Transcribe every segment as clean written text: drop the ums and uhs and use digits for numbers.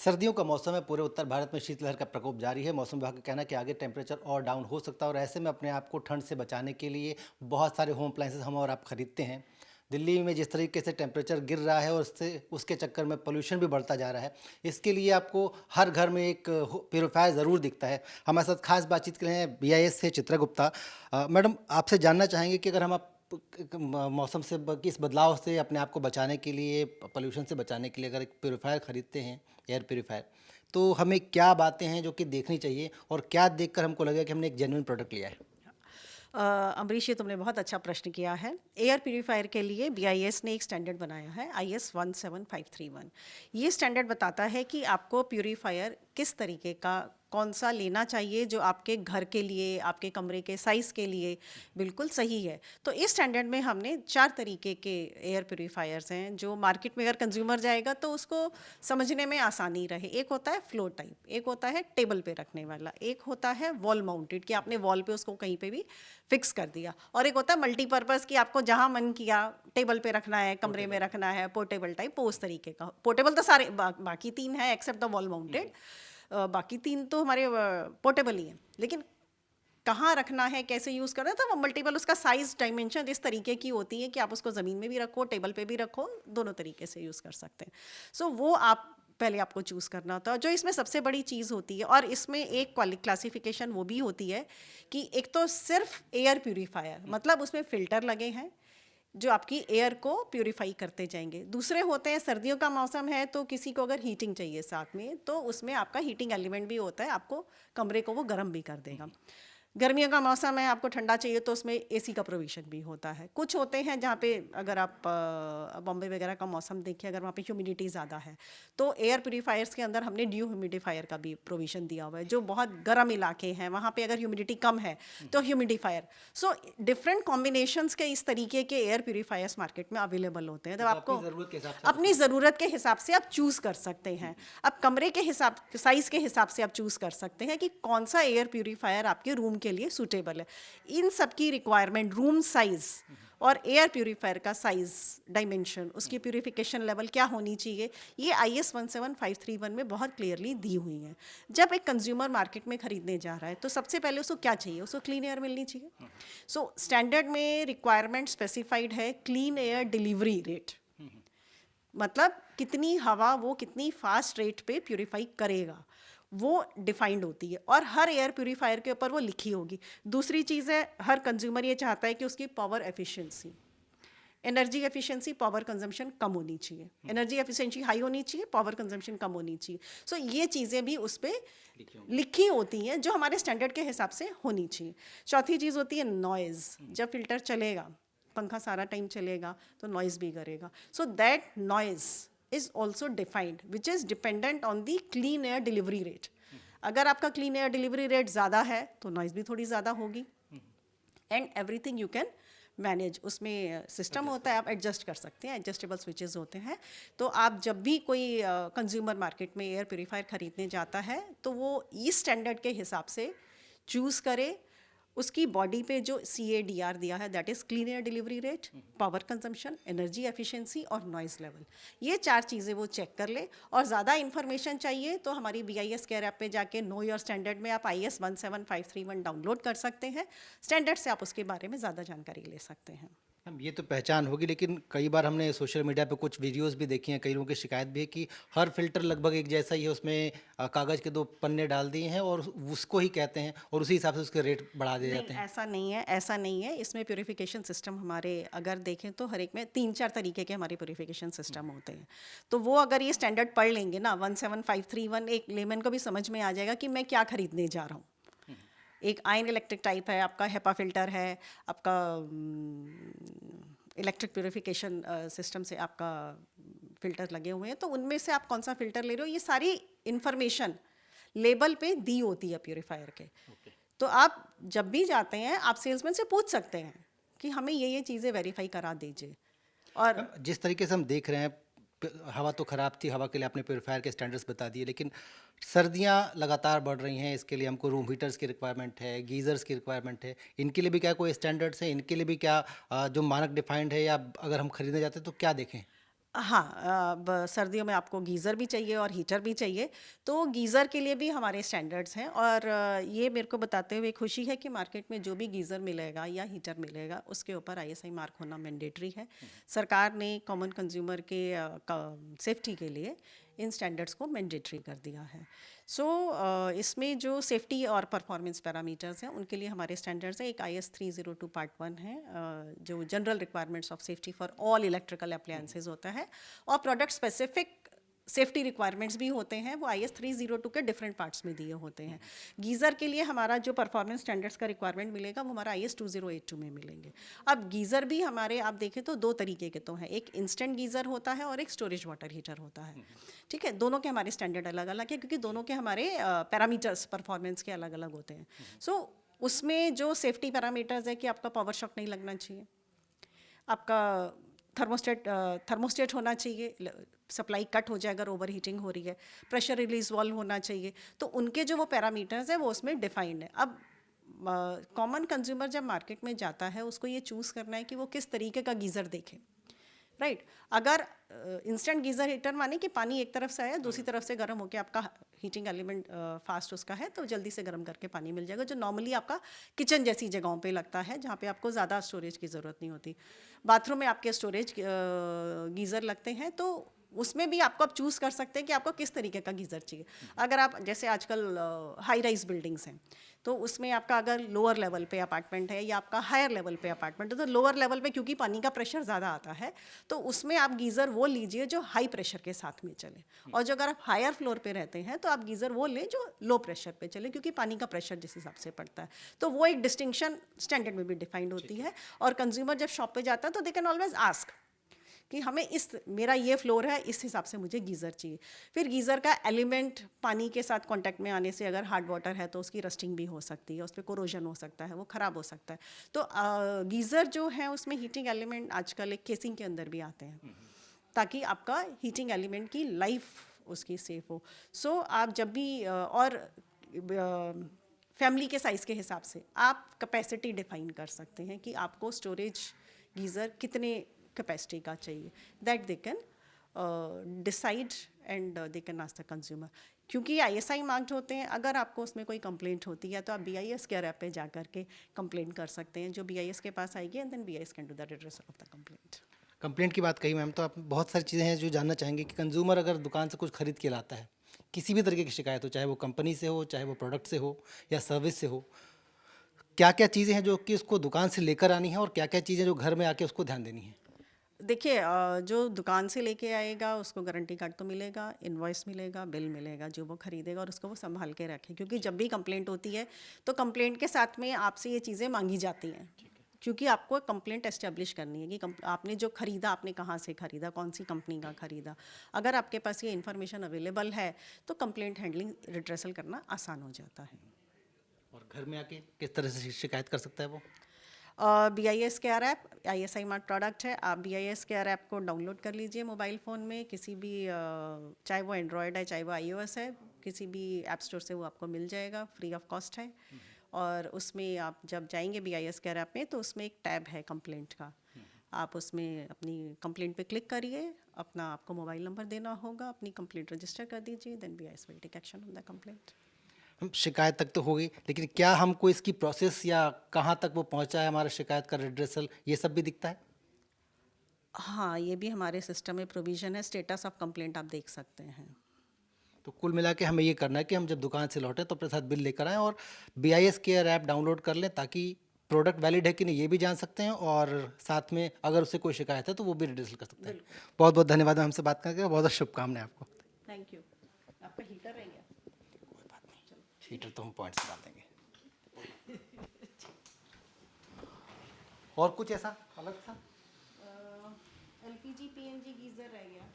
सर्दियों का मौसम है। पूरे उत्तर भारत में शीतलहर का प्रकोप जारी है। मौसम विभाग का कहना है कि आगे टेम्परेचर और डाउन हो सकता है और ऐसे में अपने आप को ठंड से बचाने के लिए बहुत सारे होम अप्लायंसेस हम और आप खरीदते हैं। दिल्ली में जिस तरीके से टेम्परेचर गिर रहा है और उससे उसके चक्कर में पोल्यूशन भी बढ़ता जा रहा है, इसके लिए आपको हर घर में एक प्योरीफायर ज़रूर दिखता है। हमारे साथ खास बातचीत के लिए हैं बीआईएस से चित्रा गुप्ता। मैडम, आपसे जानना चाहेंगे कि अगर हम आप मौसम से के इस बदलाव से अपने आप को बचाने के लिए, पोल्यूशन से बचाने के लिए अगर एक प्योरीफायर खरीदते हैं, एयर प्योरीफायर, तो हमें क्या बातें हैं जो कि देखनी चाहिए और क्या देखकर हमको लगेगा कि हमने एक जेन्युइन प्रोडक्ट लिया है? अमरीश, ये तुमने बहुत अच्छा प्रश्न किया है। एयर प्यूरीफायर के लिए बीआईएस ने एक स्टैंडर्ड बनाया है, आईएस 17531। ये स्टैंडर्ड बताता है कि आपको प्यूरीफायर किस तरीके का, कौन सा लेना चाहिए जो आपके घर के लिए, आपके कमरे के साइज़ के लिए बिल्कुल सही है। तो इस स्टैंडर्ड में हमने 4 तरीके के एयर प्यूरीफायर्स हैं जो मार्केट में अगर कंज्यूमर जाएगा तो उसको समझने में आसानी रहे। एक होता है फ्लोर टाइप, एक होता है टेबल पे रखने वाला, एक होता है वॉल माउंटेड कि आपने वॉल पे उसको कहीं पे भी फिक्स कर दिया, और एक होता है मल्टीपर्पज़ कि आपको जहाँ मन किया टेबल पे रखना है, कमरे में रखना है, पोर्टेबल टाइप। वो उस तरीके का पोर्टेबल तो सारे बाकी 3 है एक्सेप्ट द वॉल माउंटेड। बाकी 3 तो हमारे पोर्टेबल ही हैं, लेकिन कहाँ रखना है, कैसे यूज़ करना है, तो वो मल्टीपल उसका साइज़ डायमेंशन इस तरीके की होती है कि आप उसको ज़मीन में भी रखो, टेबल पे भी रखो, दोनों तरीके से यूज़ कर सकते हैं। सो वो आप पहले आपको चूज़ करना होता है। जो इसमें सबसे बड़ी चीज़ होती है, और इसमें एक क्लासिफिकेशन वो भी होती है कि एक तो सिर्फ एयर प्यूरीफायर, मतलब उसमें फ़िल्टर लगे हैं जो आपकी एयर को प्यूरिफाई करते जाएंगे। दूसरे होते हैं, सर्दियों का मौसम है तो किसी को अगर हीटिंग चाहिए साथ में, तो उसमें आपका हीटिंग एलिमेंट भी होता है, आपको कमरे को वो गर्म भी कर देगा। गर्मियों का मौसम है, आपको ठंडा चाहिए, तो उसमें एसी का प्रोविज़न भी होता है। कुछ होते हैं जहाँ पे अगर आप बॉम्बे वगैरह का मौसम देखिए, अगर वहाँ पे ह्यूमिडिटी ज़्यादा है, तो एयर प्यूरीफायर्स के अंदर हमने ड्यू ह्यूमिडिफायर का भी प्रोविज़न दिया हुआ है। जो बहुत गर्म इलाके हैं वहाँ पे अगर ह्यूमिडिटी कम है तो ह्यूमिडिफायर। सो डिफरेंट कॉम्बिनेशंस के इस तरीके के एयर प्यूरीफायर्स मार्केट में अवेलेबल होते हैं। तो मतलब अपनी आपको ज़रूरत के हिसाब से आप अपनी उसको ज़रूरत के हिसाब से आप चूज़ कर सकते हैं। अब कमरे के हिसाब, साइज़ के हिसाब से आप चूज़ कर सकते हैं कि कौन सा एयर प्यूरीफायर आपके रूम के लिए सूटेबल है। इन सब की रिक्वायरमेंट, रूम साइज़ और एयर प्यूरीफायर का साइज़, डायमेंशन, उसकी प्यूरिफिकेशन लेवल क्या होनी चाहिए, ये आईएस 17531 में बहुत क्लियरली दी हुई है। जब एक कंज्यूमर मार्केट में खरीदने जा रहा है तो सबसे पहले उसको क्या चाहिए, उसको क्लीन एयर मिलनी चाहिए। सो स्टैंडर्ड में रिक्वायरमेंट स्पेसिफाइड है क्लीन एयर डिलीवरी रेट, मतलब कितनी हवा वो कितनी फास्ट रेट पे प्यूरिफाई करेगा, वो डिफाइंड होती है और हर एयर प्यूरीफायर के ऊपर वो लिखी होगी। दूसरी चीज़ है, हर कंज्यूमर ये चाहता है कि उसकी power efficiency, energy efficiency, power consumption कम होनी चाहिए। एनर्जी एफिशिएंसी हाई होनी चाहिए, पावर कंजम्पशन कम होनी चाहिए। सो ये चीज़ें भी उस पर लिखी होती हैं जो हमारे स्टैंडर्ड के हिसाब से होनी चाहिए। चौथी चीज़ होती है नॉइज़। जब फिल्टर चलेगा, पंखा सारा टाइम चलेगा तो नॉइज़ भी करेगा। So that noise is also defined which is dependent on the clean air delivery rate. अगर आपका क्लीन एयर डिलीवरी रेट ज़्यादा है तो नॉइज़ भी थोड़ी ज़्यादा होगी। And everything you can manage, उसमें सिस्टम होता है, आप एडजस्ट कर सकते हैं, एडजस्टेबल स्विचेस होते हैं। तो आप जब भी कोई कंज्यूमर मार्केट में एयर प्यूरीफायर खरीदने जाता है तो वो इस स्टैंडर्ड के हिसाब से चूज़ करे। उसकी बॉडी पे जो CADR दिया है, that is clean air delivery rate, power consumption, energy efficiency और नॉइज़ लेवल, ये 4 चीज़ें वो चेक कर ले। और ज़्यादा इन्फॉर्मेशन चाहिए तो हमारी BIS केयर ऐप पे जाके नो योर स्टैंडर्ड में आप IS 17531 डाउनलोड कर सकते हैं। स्टैंडर्ड से आप उसके बारे में ज़्यादा जानकारी ले सकते हैं। हम ये तो पहचान होगी, लेकिन कई बार हमने सोशल मीडिया पे कुछ वीडियोस भी देखी हैं, कई लोगों की शिकायत भी है कि हर फ़िल्टर लगभग एक जैसा ही है, उसमें कागज़ के 2 पन्ने डाल दिए हैं और उसको ही कहते हैं और उसी हिसाब से उसके रेट बढ़ा दिए नहीं, जाते हैं। ऐसा नहीं है, ऐसा नहीं है। इसमें प्यूरिफिकेशन सिस्टम हमारे अगर देखें तो हर एक में 3-4 तरीके के हमारे प्यूरिफिकेशन सिस्टम होते हैं। तो वो अगर ये स्टैंडर्ड पढ़ लेंगे ना, 17531, एक लेमन को भी समझ में आ जाएगा कि मैं क्या खरीदने जा रहा हूँ। एक आयन इलेक्ट्रिक टाइप है, आपका हेपा फिल्टर है, आपका इलेक्ट्रिक प्यूरिफिकेशन सिस्टम से आपका फ़िल्टर लगे हुए हैं, तो उनमें से आप कौन सा फ़िल्टर ले रहे हो, ये सारी इन्फॉर्मेशन लेबल पे दी होती है प्यूरीफायर के। तो आप जब भी जाते हैं आप सेल्समैन से पूछ सकते हैं कि हमें ये चीज़ें वेरीफाई करा दीजिए। और मैम, जिस तरीके से हम देख रहे हैं, हवा तो ख़राब थी, हवा के लिए आपने प्योरीफायर के स्टैंडर्ड्स बता दिए, लेकिन सर्दियाँ लगातार बढ़ रही हैं, इसके लिए हमको रूम हीटर्स की रिक्वायरमेंट है, गीज़र्स की रिक्वायरमेंट है। इनके लिए भी क्या कोई स्टैंडर्ड्स हैं? इनके लिए भी क्या जो मानक डिफाइंड है, या अगर हम खरीदने जाते हैं तो क्या देखें? हाँ, अब सर्दियों में आपको गीज़र भी चाहिए और हीटर भी चाहिए, तो गीज़र के लिए भी हमारे स्टैंडर्ड्स हैं। और ये मेरे को बताते हुए खुशी है कि मार्केट में जो भी गीज़र मिलेगा या हीटर मिलेगा उसके ऊपर आईएसआई मार्क होना मैंडेटरी है। सरकार ने कॉमन कंज्यूमर के सेफ्टी के लिए इन स्टैंडर्ड्स को मैंडेटरी कर दिया है। सो इसमें जो सेफ्टी और परफॉर्मेंस पैरामीटर्स हैं उनके लिए हमारे स्टैंडर्ड्स हैं। एक IS 302 पार्ट 1 है, जो general requirements of safety for all electrical appliances होता है, और प्रोडक्ट स्पेसिफिक सेफ्टी रिक्वायरमेंट्स भी होते हैं, वो IS 302 के डिफरेंट पार्ट्स में दिए होते हैं। गीज़र के लिए हमारा जो परफॉर्मेंस स्टैंडर्ड्स का रिक्वायरमेंट मिलेगा वो हमारा IS 2082 में मिलेंगे। अब गीज़र भी हमारे आप देखें तो दो तरीके के तो हैं, एक इंस्टेंट गीज़र होता है और एक स्टोरेज वाटर हीटर होता है। ठीक है, दोनों के हमारे स्टैंडर्ड अलग अलग है क्योंकि दोनों के हमारे पैरामीटर्स परफॉर्मेंस के अलग अलग होते हैं। सो उसमें जो सेफ्टी पैरामीटर्स है कि आपका पावर शॉक नहीं लगना चाहिए, आपका थर्मोस्टेट होना चाहिए, सप्लाई कट हो जाए अगर ओवर हीटिंग हो रही है, प्रेशर रिलीज वाल्व होना चाहिए, तो उनके जो वो पैरामीटर्स है वो उसमें डिफाइंड है। अब कॉमन कंज्यूमर जब मार्केट में जाता है उसको ये चूज़ करना है कि वो किस तरीके का गीज़र देखे, राइट। अगर इंस्टेंट गीज़र हीटर माने कि पानी एक तरफ से आया दूसरी तरफ से गर्म होकर आपका हीटिंग एलिमेंट फास्ट उसका है तो जल्दी से गर्म करके पानी मिल जाएगा, जो नॉर्मली आपका किचन जैसी जगहों पे लगता है जहाँ पे आपको ज़्यादा स्टोरेज की ज़रूरत नहीं होती। बाथरूम में आपके स्टोरेज गीज़र लगते हैं तो उसमें भी आपको आप चूज़ कर सकते हैं कि आपको किस तरीके का गीज़र चाहिए। अगर आप जैसे आजकल हाई राइज बिल्डिंग्स हैं तो उसमें आपका अगर लोअर लेवल पे अपार्टमेंट है या आपका हायर लेवल पे अपार्टमेंट है तो लोअर लेवल पे क्योंकि पानी का प्रेशर ज़्यादा आता है तो उसमें आप गीज़र वो लीजिए जो हाई प्रेशर के साथ में चले, और जो अगर आप हायर फ्लोर पे रहते हैं तो आप गीज़र वो लें जो लो प्रेशर पे चले क्योंकि पानी का प्रेशर जिस हिसाब से पड़ता है। तो वो एक डिस्टिंक्शन स्टैंडर्ड में भी डिफाइंड होती है, और कंज्यूमर जब शॉप पे जाता है तो दे कैन ऑलवेज आस्क कि हमें मेरा ये फ्लोर है इस हिसाब से मुझे गीज़र चाहिए। फिर गीज़र का एलिमेंट पानी के साथ कांटेक्ट में आने से अगर हार्ड वाटर है तो उसकी रस्टिंग भी हो सकती है, उस पर कोरोजन हो सकता है, वो ख़राब हो सकता है। तो गीज़र जो है उसमें हीटिंग एलिमेंट आजकल एक केसिंग के अंदर भी आते हैं ताकि आपका हीटिंग एलिमेंट की लाइफ उसकी सेफ हो। सो आप जब भी और फैमिली के साइज़ के हिसाब से आप कैपेसिटी डिफाइन कर सकते हैं कि आपको स्टोरेज गीज़र कितने कैपेसिटी का चाहिए, that they can decide and they can ask the consumer. क्योंकि ISI मार्क्ड होते हैं, अगर आपको उसमें कोई कंप्लेंट होती है तो आप BIS केयर ऐप पे जा करके कंप्लेंट कर सकते हैं, जो BIS के पास आएगी and then BIS can do the redressal of the complaint. Complaint की बात कही मैम, तो आप बहुत सारी चीज़ें हैं जो जानना चाहेंगे कि कंज्यूमर अगर दुकान से कुछ खरीद के लाता है, किसी भी तरीके की शिकायत हो, चाहे वो कंपनी से हो, चाहे वो प्रोडक्ट से हो या सर्विस से हो, क्या क्या चीज़ें हैं जो कि उसको दुकान से लेकर आनी है और क्या क्या चीज़ें जो घर में आके उसको ध्यान देनी है? देखिए, जो दुकान से लेके आएगा उसको गारंटी कार्ड तो मिलेगा, इनवॉइस मिलेगा, बिल मिलेगा जो वो खरीदेगा, और उसको वो संभाल के रखे, क्योंकि जब भी कंप्लेंट होती है तो कंप्लेंट के साथ में आपसे ये चीज़ें मांगी जाती हैं, क्योंकि आपको कंप्लेंट एस्टेब्लिश करनी है कि आपने जो खरीदा आपने कहाँ से खरीदा, कौन सी कंपनी का खरीदा। अगर आपके पास ये इन्फॉर्मेशन अवेलेबल है तो कंप्लेंट हैंडलिंग रिड्रेसल करना आसान हो जाता है। और घर में आके किस तरह से शिकायत कर सकता है वो? BIS care app ISI mart product है, आप BIS केयर ऐप को डाउनलोड कर लीजिए मोबाइल फ़ोन में, किसी भी चाहे वो एंड्रॉयड है चाहे वो iOS है, किसी भी ऐप स्टोर से वो आपको मिल जाएगा, फ्री ऑफ कॉस्ट है। और उसमें आप जब जाएंगे BIS केयर ऐप में तो उसमें एक टैब है कंप्लेंट का, आप उसमें अपनी कंप्लेंट पे क्लिक करिए, अपना आपको मोबाइल नंबर देना होगा, अपनी कंप्लेंट रजिस्टर कर दीजिए, then BIS will take action on the complaint. हम शिकायत तक तो हो गई, लेकिन क्या हमको इसकी प्रोसेस या कहाँ तक वो पहुँचा है हमारा शिकायत का रिड्रेसल, ये सब भी दिखता है? हाँ, ये भी हमारे सिस्टम में प्रोविज़न है, स्टेटस ऑफ कंप्लेंट आप देख सकते हैं। तो कुल मिला के हमें ये करना है कि हम जब दुकान से लौटें तो अपने साथ बिल लेकर आएँ और BIS केयर ऐप डाउनलोड कर लें, ताकि प्रोडक्ट वैलिड है कि नहीं ये भी जान सकते हैं और साथ में अगर उससे कोई शिकायत है तो वो भी रिड्रेसल कर सकते हैं। बहुत बहुत धन्यवाद मैम, हमसे बात करके बहुत बहुत शुभकामनाएं आपको। Thank you. आपका हीटर रह गया? कोई बात नहीं, हीटर तो हम पॉइंट से डाल देंगे। और कुछ ऐसा अलग सा? LPG PNG गीज़र रह गया।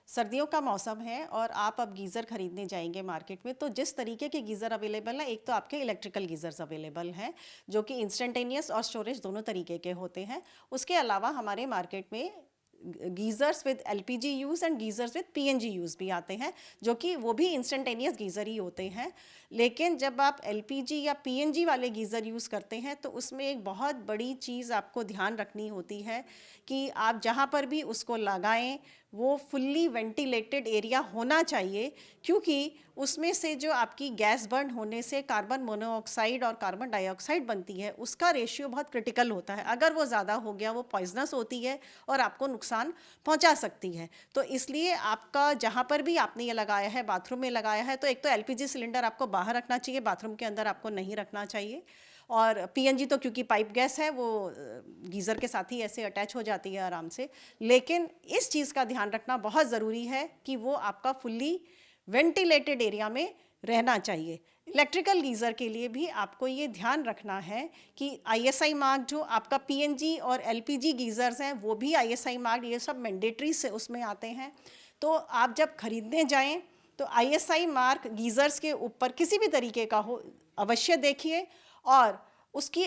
सर्दियों का मौसम है और आप अब गीज़र खरीदने जाएंगे मार्केट में, तो जिस तरीके के गीज़र अवेलेबल है, एक तो आपके इलेक्ट्रिकल गीज़र्स अवेलेबल हैं जो कि इंस्टेंटेनियस और स्टोरेज दोनों तरीके के होते हैं। उसके अलावा हमारे मार्केट में geysers with LPG use and geysers with PNG use भी आते हैं, जो कि वो भी इंस्टेंटेनियस गीज़र ही होते हैं। लेकिन जब आप एलपीजी या पीएनजी वाले गीज़र यूज़ करते हैं तो उसमें एक बहुत बड़ी चीज़ आपको ध्यान रखनी होती है कि आप जहाँ पर भी उसको लगाएं वो फुल्ली वेंटिलेटेड एरिया होना चाहिए, क्योंकि उसमें से जो आपकी गैस बर्न होने से कार्बन मोनोऑक्साइड और कार्बन डाइऑक्साइड बनती है उसका रेशियो बहुत क्रिटिकल होता है। अगर वो ज़्यादा हो गया वो पॉइजनस होती है और आपको नुकसान पहुंचा सकती है। तो इसलिए आपका जहाँ पर भी आपने ये लगाया है, बाथरूम में लगाया है, तो एक तो एलपीजी सिलेंडर आपको बाहर रखना चाहिए, बाथरूम के अंदर आपको नहीं रखना चाहिए। और पीएनजी तो क्योंकि पाइप गैस है वो गीज़र के साथ ही ऐसे अटैच हो जाती है आराम से। लेकिन इस चीज़ का ध्यान रखना बहुत ज़रूरी है कि वो आपका फुल्ली वेंटिलेटेड एरिया में रहना चाहिए। इलेक्ट्रिकल गीज़र के लिए भी आपको ये ध्यान रखना है कि आईएसआई मार्क जो आपका पीएनजी और एलपीजी गीज़र्स हैं वो भी आईएसआई मार्क, ये सब मैंडेटरी से उसमें आते हैं। तो आप जब खरीदने जाएं तो आईएसआई मार्क गीज़र्स के ऊपर किसी भी तरीके का हो अवश्य देखिए, और उसकी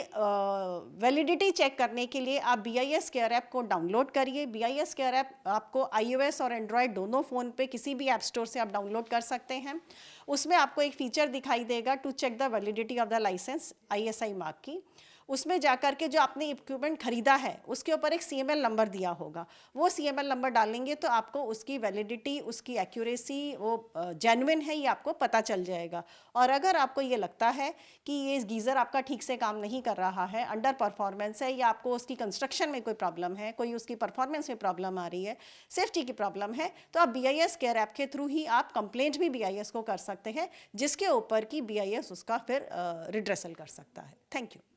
वैलिडिटी चेक करने के लिए आप BIS केयर ऐप को डाउनलोड करिए। BIS केयर ऐप आपको iOS और एंड्रॉयड दोनों फ़ोन पे किसी भी ऐप स्टोर से आप डाउनलोड कर सकते हैं। उसमें आपको एक फ़ीचर दिखाई देगा to check the validity of the licence ISI mark की। उसमें जाकर के जो आपने इक्विपमेंट ख़रीदा है उसके ऊपर एक CML नंबर दिया होगा, वो CML नंबर डालेंगे तो आपको उसकी वैलिडिटी, उसकी एक्यूरेसी, वो जेन्युइन है ये आपको पता चल जाएगा। और अगर आपको ये लगता है कि ये गीज़र आपका ठीक से काम नहीं कर रहा है, अंडर परफॉर्मेंस है, या आपको उसकी कंस्ट्रक्शन में कोई प्रॉब्लम है, कोई उसकी परफॉर्मेंस में प्रॉब्लम आ रही है, सेफ्टी की प्रॉब्लम है, तो आप BIS केयर ऐप के थ्रू ही आप कंप्लेंट भी BIS को कर सकते हैं, जिसके ऊपर कि BIS उसका फिर रिड्रेसल कर सकता है। Thank you.